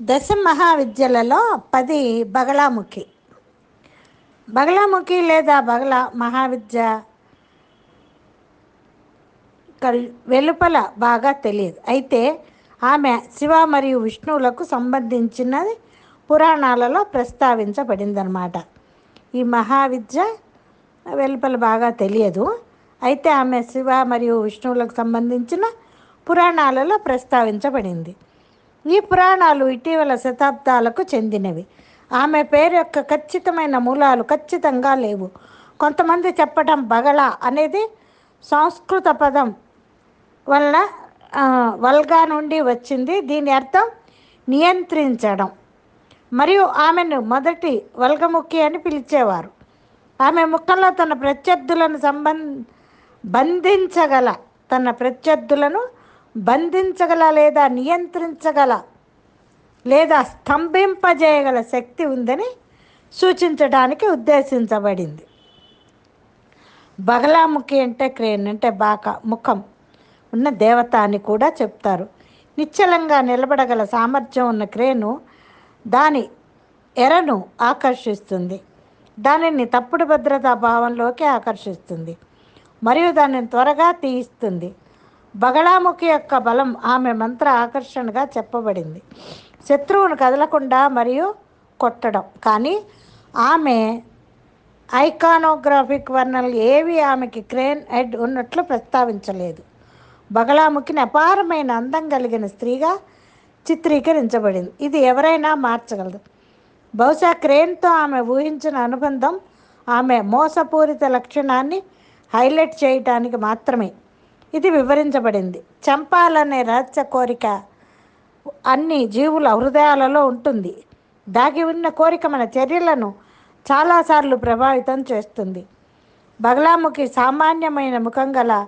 దశ మహావిద్యలలో 10 బగళాముఖి. బగళాముఖి లేదా బగళ మహావిద్య వెలుపల బాగా తెలియదు. అయితే ఆమె శివ మరియు విష్ణువులకు సంబంధించినది పురాణాలలో ప్రస్తావించబడిందనమాట. ఈ మహావిద్య వెలుపల బాగా తెలియదు. అయితే ఆమె శివ మరియు విష్ణువులకు సంబంధించిన పురాణాలలో ప్రస్తావించబడింది. ఈ పురాణాలు ఇటీవల శతాబ్దాలకు చెందినవి. ఆమె పేరు యొక్క ఖచ్చితమైన మూలాలు ఖచ్చితంగా లేవు. కొంతమంది చెప్పటం బగళ అనేది సంస్కృత పదం వల్ల వల్గా నుండి వచ్చింది. దీని అర్థం నియంత్రించడం. మరియు ఆమెను మొదటి వల్గముఖి అని పిలిచేవారు. ఆమె ముఖంలో బంధించగల లేదా నియంత్రించగల లేదా స్తంభింపజేయగల శక్తి ఉందని సూచించడానికి ఉద్దేశించబడింది. బగళాముఖి అంటే క్రేన్ అంటే ముఖం ఉన్న దేవత అని కూడా చెప్తారు. నిశ్చలంగా నిలబడగల సామర్థ్యం ఉన్న క్రేను దాని ఎరను ఆకర్షిస్తుంది. దానిని తప్పుడు భద్రతా భావంలోకి ఆకర్షిస్తుంది మరియు దానిని త్వరగా తీయిస్తుంది. బగళాముఖి యొక్క బలం ఆమె మంత్ర ఆకర్షణగా చెప్పబడింది. శత్రువును కదలకుండా మరియు కొట్టడం. కానీ ఆమె ఐకానోగ్రాఫిక్ వర్ణనలు ఏవి ఆమెకి క్రేన్ హెడ్ ఉన్నట్లు ప్రస్తావించలేదు. బగళాముఖిని అపారమైన అందం కలిగిన స్త్రీగా చిత్రీకరించబడింది. ఇది ఎవరైనా మార్చగలదు. బహుశా క్రేన్తో ఆమె ఊహించిన అనుబంధం ఆమె మోసపూరిత లక్షణాన్ని హైలైట్ చేయటానికి మాత్రమే ఇది వివరించబడింది. చంపాలనే రహస్య కోరిక అన్ని జీవుల హృదయాలలో ఉంటుంది. దాగి ఉన్న కోరిక మన చర్యలను చాలాసార్లు ప్రభావితం చేస్తుంది. బగళాముఖి సామాన్యమైన ముఖం గల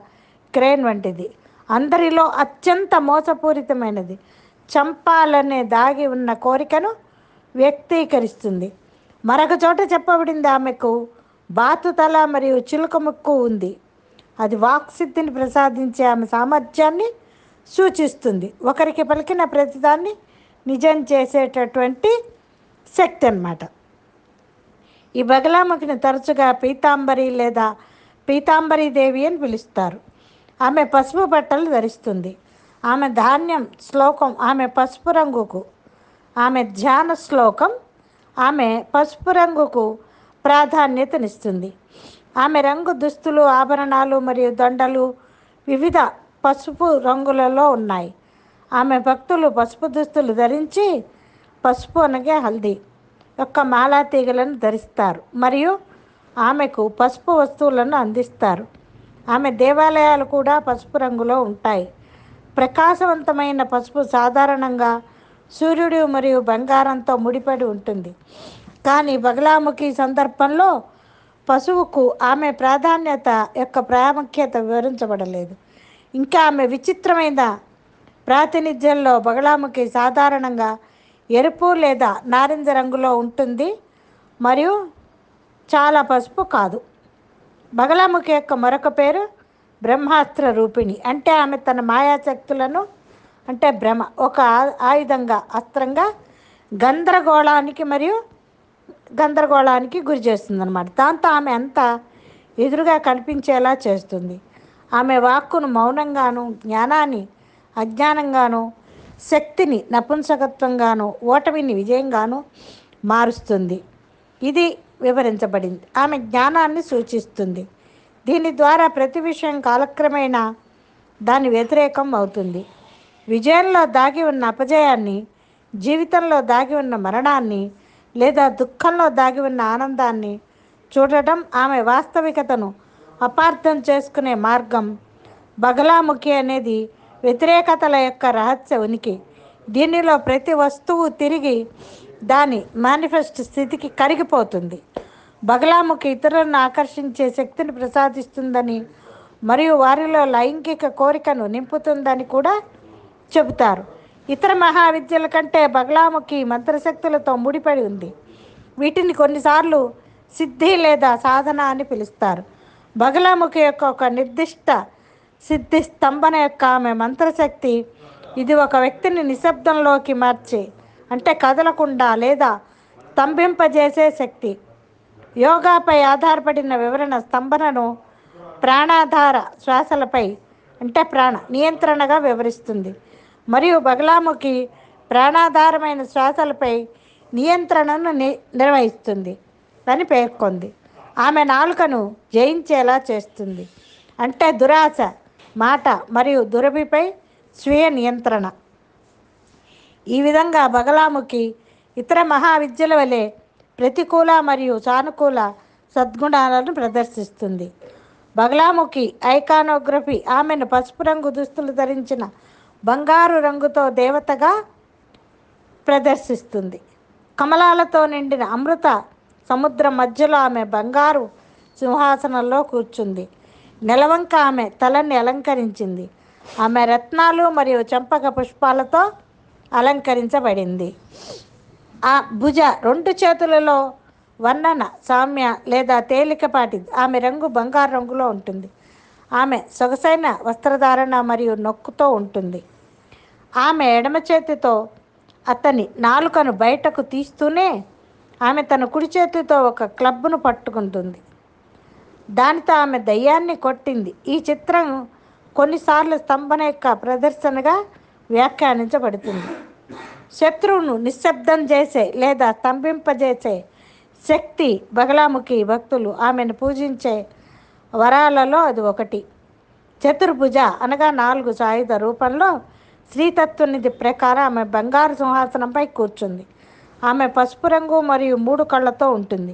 క్రేన్ వంటిది. అందరిలో అత్యంత మోసపూరితమైనది. చంపాలనే దాగి ఉన్న కోరికను వ్యక్తీకరిస్తుంది. మరొక చోట చెప్పబడింది ఆమెకు బాతుతల మరియు చిలుక ముక్కు ఉంది. అది వాక్సిద్ధిని ప్రసాదించే ఆమె సామర్థ్యాన్ని సూచిస్తుంది. ఒకరికి పలికిన ప్రతిదాన్ని నిజం చేసేటటువంటి శక్తి అన్నమాట. ఈ బగళాముఖిని తరచుగా పీతాంబరి లేదా పీతాంబరీదేవి అని పిలుస్తారు. ఆమె పసుపు బట్టలు ధరిస్తుంది. ఆమె ధ్యాన శ్లోకం ఆమె పసుపు రంగుకు ప్రాధాన్యతనిస్తుంది. ఆమె రంగు దుస్తులు, ఆభరణాలు మరియు దండలు వివిధ పసుపు రంగులలో ఉన్నాయి. ఆమె భక్తులు పసుపు దుస్తులు ధరించి పసుపు అనగా హల్దీ యొక్క మాలా తీగలను ధరిస్తారు మరియు ఆమెకు పసుపు వస్తువులను అందిస్తారు. ఆమె దేవాలయాలు కూడా పసుపు రంగులో ఉంటాయి. ప్రకాశవంతమైన పసుపు సాధారణంగా సూర్యుడు మరియు బంగారంతో ముడిపడి ఉంటుంది. కానీ బగళాముఖి సందర్భంలో పశువుకు ఆమె ప్రాధాన్యత యొక్క ప్రాముఖ్యత వివరించబడలేదు. ఇంకా ఆమె విచిత్రమైన ప్రాతినిధ్యంలో బగళాముఖి సాధారణంగా ఎరుపు లేదా నారింజ రంగులో ఉంటుంది మరియు చాలా పసుపు కాదు. బగళాముఖి యొక్క మరొక పేరు బ్రహ్మాస్త్ర రూపిణి. అంటే ఆమె తన మాయాశక్తులను అంటే భ్రమ ఒక ఆయుధంగా అస్త్రంగా గందరగోళానికి గురి చేస్తుందన్నమాట. దాంతో ఆమె అంతా ఎదురుగా కనిపించేలా చేస్తుంది. ఆమె వాక్కును మౌనంగాను, జ్ఞానాన్ని అజ్ఞానంగాను, శక్తిని నపుంసకత్వంగాను, ఓటమిని విజయంగాను మారుస్తుంది. ఇది వివరించబడింది. ఆమె జ్ఞానాన్ని సూచిస్తుంది. దీని ద్వారా ప్రతి విషయం కాలక్రమేణా దాని వ్యతిరేకం అవుతుంది. విజయంలో దాగి ఉన్న అపజయాన్ని, జీవితంలో దాగి ఉన్న మరణాన్ని లేదా దుఃఖంలో దాగి ఉన్న ఆనందాన్ని చూడటం ఆమె వాస్తవికతను అపార్థం చేసుకునే మార్గం. బగళాముఖి అనేది వ్యతిరేకతల యొక్క రహస్య ఉనికి. దీనిలో ప్రతి వస్తువు తిరిగి దాని మేనిఫెస్ట్ స్థితికి కరిగిపోతుంది. బగళాముఖి ఇతరులను ఆకర్షించే శక్తిని ప్రసాదిస్తుందని మరియు వారిలో లైంగిక కోరికను నింపుతుందని కూడా చెబుతారు. ఇతర మహావిద్యల కంటే బగళాముఖి మంత్రశక్తులతో ముడిపడి ఉంది. వీటిని కొన్నిసార్లు సిద్ధి లేదా సాధన అని పిలుస్తారు. బగళాముఖి యొక్క ఒక నిర్దిష్ట సిద్ధి స్తంభన యొక్క ఆమె మంత్రశక్తి ఇది ఒక వ్యక్తిని నిశ్శబ్దంలోకి మార్చే అంటే కదలకుండా లేదా స్తంభింపజేసే శక్తి. యోగాపై ఆధారపడిన వివరణ స్తంభనను ప్రాణాధార శ్వాసలపై అంటే ప్రాణ నియంత్రణగా వివరిస్తుంది. మరియు బగలాముఖి ప్రాణాధారమైన శ్వాసలపై నియంత్రణను నిర్వహిస్తుంది అని పేర్కొంది. ఆమె నాలుకను జయించేలా చేస్తుంది. అంటే దురాశ, మాట మరియు దురభిపై స్వీయ నియంత్రణ. ఈ విధంగా బగలాముఖి ఇతర మహావిద్యల వలె ప్రతికూల మరియు సానుకూల సద్గుణాలను ప్రదర్శిస్తుంది. బగలాముఖి ఐకానోగ్రఫీ ఆమెను పసుపు రంగు దుస్తులు ధరించిన బంగారు రంగుతో దేవతగా ప్రదర్శిస్తుంది. కమలాలతో నిండిన అమృత సముద్రం మధ్యలో ఆమె బంగారు సింహాసనంలో కూర్చుంది. నెలవంక ఆమె తలని అలంకరించింది. ఆమె రత్నాలు మరియు చంపక పుష్పాలతో అలంకరించబడింది. ఆ భుజ రెండు చేతులలో వర్ణన సామ్య లేదా తేలికపాటి ఆమె రంగు బంగారు రంగులో ఉంటుంది. ఆమె సొగసైన వస్త్రధారణ మరియు నొక్కుతో ఉంటుంది. ఆమె ఎడమ చేతితో అతని నాలుకను బయటకు తీస్తూనే ఆమె తన కుడి చేతితో ఒక క్లబ్ను పట్టుకుంటుంది. దానితో ఆమె దయ్యాన్ని కొట్టింది. ఈ చిత్రం కొన్నిసార్లు స్తంభన యొక్క ప్రదర్శనగా వ్యాఖ్యానించబడుతుంది. శత్రువును నిశ్శబ్దం చేసే లేదా స్తంభింపజేసే శక్తి బగలాముఖి భక్తులు ఆమెను పూజించే వరాలలో అది ఒకటి. చతుర్భుజ అనగా 4 సాయుధ రూపంలో శ్రీతత్వనిధి ప్రకారం ఆమె బంగారు సింహాసనంపై కూర్చుంది. ఆమె పసుపు రంగు మరియు 3 కళ్ళతో ఉంటుంది.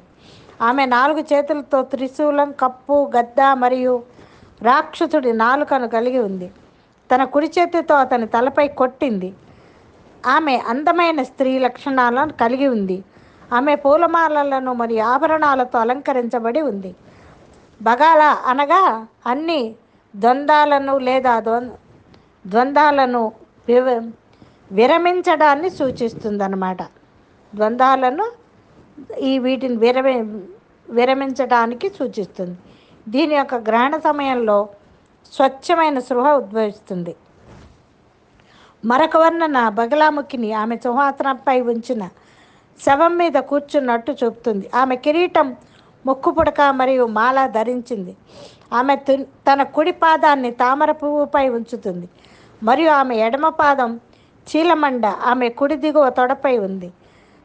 ఆమె 4 చేతులతో త్రిశూలం, కప్పు, గద్ద మరియు రాక్షసుడి నాలుకను కలిగి ఉంది. తన కుడి చేతితో అతని తలపై కొట్టింది. ఆమె అందమైన స్త్రీ లక్షణాలను కలిగి ఉంది. ఆమె పూలమాలలను మరియు ఆభరణాలతో అలంకరించబడి ఉంది. బగాల అనగా అన్ని ద్వంద్వాలను లేదా ద్వంద్వాలను విరమించడాన్ని సూచిస్తుందన్నమాట. ద్వంద్వాలను వీటిని విరమించడానికి సూచిస్తుంది. దీని యొక్క గ్రహణ సమయంలో స్వచ్ఛమైన స్పృహ ఉద్భవిస్తుంది. మరొక వర్ణన బగలాముఖిని ఆమె సింహాసనంపై ఉంచిన శవం మీద కూర్చున్నట్టు చూపుతుంది. ఆమె కిరీటం, ముక్కు పుడక మరియు మాల ధరించింది. ఆమె తన కుడి పాదాన్ని తామర పువ్వుపై ఉంచుతుంది మరియు ఆమె ఎడమ పాదం చీలమండ ఆమె కుడి దిగువ తొడపై ఉంది.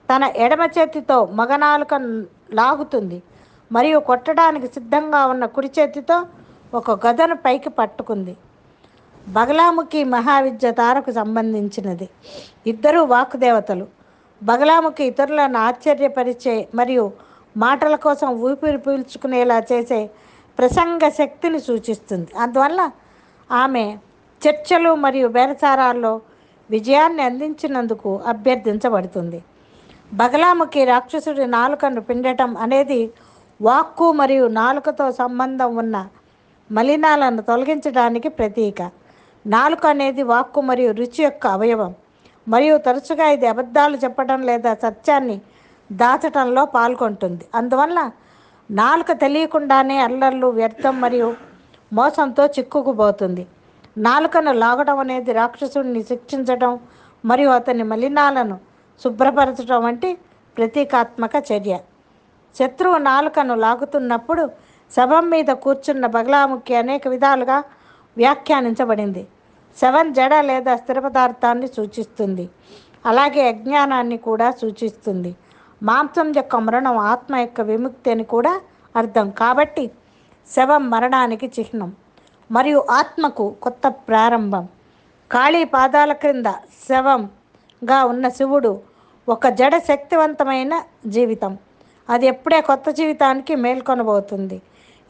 తన ఎడమ చేతితో మగనాలుకను లాగుతుంది మరియు కొట్టడానికి సిద్ధంగా ఉన్న కుడి చేతితో ఒక గదను పైకి పట్టుకుంది. బగలాముఖి మహావిద్య తారకు సంబంధించినది. ఇద్దరూ వాక్కుదేవతలు. బగలాముఖి ఇతరులను ఆశ్చర్యపరిచే మరియు మాటల కోసం ఊపిరి పీల్చుకునేలా చేసే ప్రసంగ శక్తిని సూచిస్తుంది. అందువల్ల ఆమె చర్చలు మరియు బేరసారాల్లో విజయాన్ని అందించినందుకు అభ్యర్థించబడుతుంది. బగలాముఖి రాక్షసుడి నాలుకను పిండటం అనేది వాక్కు మరియు నాలుకతో సంబంధం ఉన్న మలినాలను తొలగించడానికి ప్రతీక. నాలుక అనేది వాక్కు మరియు రుచి యొక్క అవయవం మరియు తరచుగా ఇది అబద్ధాలు చెప్పడం లేదా సత్యాన్ని దాచటంలో పాల్గొంటుంది. అందువల్ల నాలుక తెలియకుండానే అల్లర్లు, వ్యర్థం మరియు మోసంతో చిక్కుకుపోతుంది. నాలుకను లాగడం అనేది రాక్షసుడిని శిక్షించడం మరియు అతని మలినాలను శుభ్రపరచడం వంటి ప్రతీకాత్మక చర్య. శత్రువు నాలుకను లాగుతున్నప్పుడు శవం మీద కూర్చున్న బగలాముఖి అనేక విధాలుగా వ్యాఖ్యానించబడింది. శవం జడ లేదా స్థిర పదార్థాన్ని సూచిస్తుంది, అలాగే అజ్ఞానాన్ని కూడా సూచిస్తుంది. మాంసం యొక్క మరణం ఆత్మ యొక్క విముక్తి అని కూడా అర్థం. కాబట్టి శవం మరణానికి చిహ్నం మరియు ఆత్మకు కొత్త ప్రారంభం. ఖాళీ పాదాల క్రింద శవంగా ఉన్న శివుడు ఒక జడ శక్తివంతమైన జీవితం. అది ఎప్పుడే కొత్త జీవితానికి మేల్కొనబోతుంది.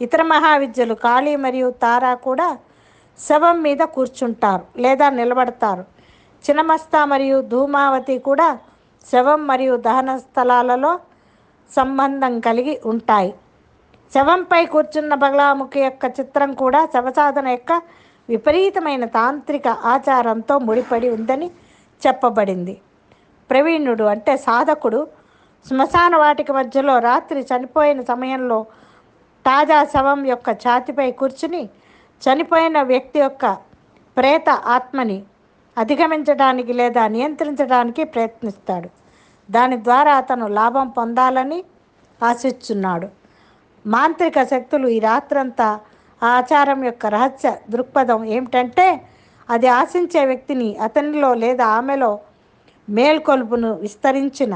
ఇతర మహావిద్యలు కాళీ మరియు తారా కూడా శవం మీద కూర్చుంటారు లేదా నిలబడతారు. చినమస్త మరియు ధూమావతి కూడా శవం మరియు దహన స్థలాలలో సంబంధం కలిగి ఉంటాయి. శవంపై కూర్చున్న బగలాముఖి యొక్క చిత్రం కూడా శవసాధన యొక్క విపరీతమైన తాంత్రిక ఆచారంతో ముడిపడి ఉందని చెప్పబడింది. ప్రవీణుడు అంటే సాధకుడు శ్మశాన వాటిక మధ్యలో రాత్రి చనిపోయిన సమయంలో తాజా శవం యొక్క ఛాతిపై కూర్చుని చనిపోయిన వ్యక్తి యొక్క ప్రేత ఆత్మని అధిగమించడానికి లేదా నియంత్రించడానికి ప్రయత్నిస్తాడు. దాని ద్వారా అతను లాభం పొందాలని ఆశిస్తున్నాడు. మాంత్రిక శక్తులు ఈ రాత్రంతా ఆ ఆచారం యొక్క రహస్య దృక్పథం ఏమిటంటే అది ఆశించే వ్యక్తిని అతనిలో లేదా ఆమెలో మేల్కొల్పును విస్తరించిన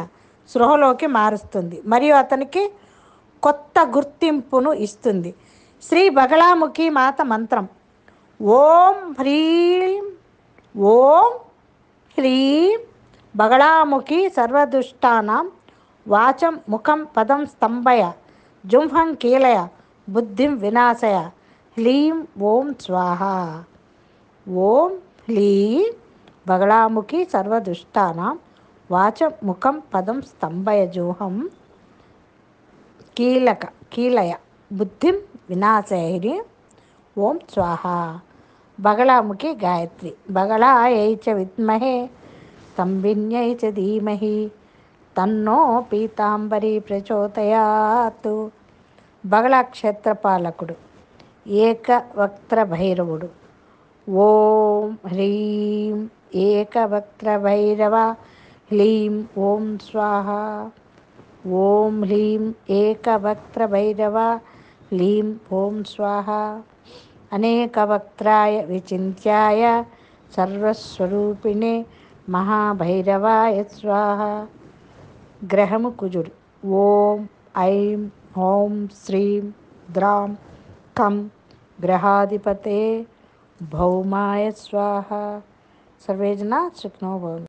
స్పృహలోకి మారుస్తుంది మరియు అతనికి కొత్త గుర్తింపును ఇస్తుంది. శ్రీ బగళాముఖి మాత మంత్రం: ఓం హ్రీం ఓం హ్రీం బగళాముఖి సర్వదుష్టానాం వాచం ముఖం పదం స్తంభయ జుంహం కీలయ బుద్ధిం వినాశయ హ్లీం ఓం స్వాహ. ఓం హ్లీం బగళాముఖి సర్వదుష్టానాం వాచం ముఖం పదం స్తంభయ జుంహం కీలయ బుద్ధిం వినాశయ ఓం స్వాహ. బగళాముఖి గాయత్రి. బగళాయై చ విద్మహే స్తంభిన్యై చ ధీమహి తన్నో పీతాంబరి ప్రచోదయాత్. బగళా క్షేత్రపాలకుడు, ఏకవక్త్ర భైరవుడు. ఓం హ్రీం ఏకవక్త్ర భైరవ హ్లీం ఓం స్వాహ. ఓం హ్రీం ఏకవక్త్ర భైరవ హ్లీం ఓం స్వాహ. అనేకవక్త్రాయ విచింత్యాయ సర్వస్వరూపిణే మహాభైరవాయ స్వాహ. గ్రహము కుజుడు. ఓం ఐం ఓం శ్రీం ద్రాం కం గ్రహాధిపతే భౌమాయ స్వాహ. సర్వే జనా సుఖినో భవంతు.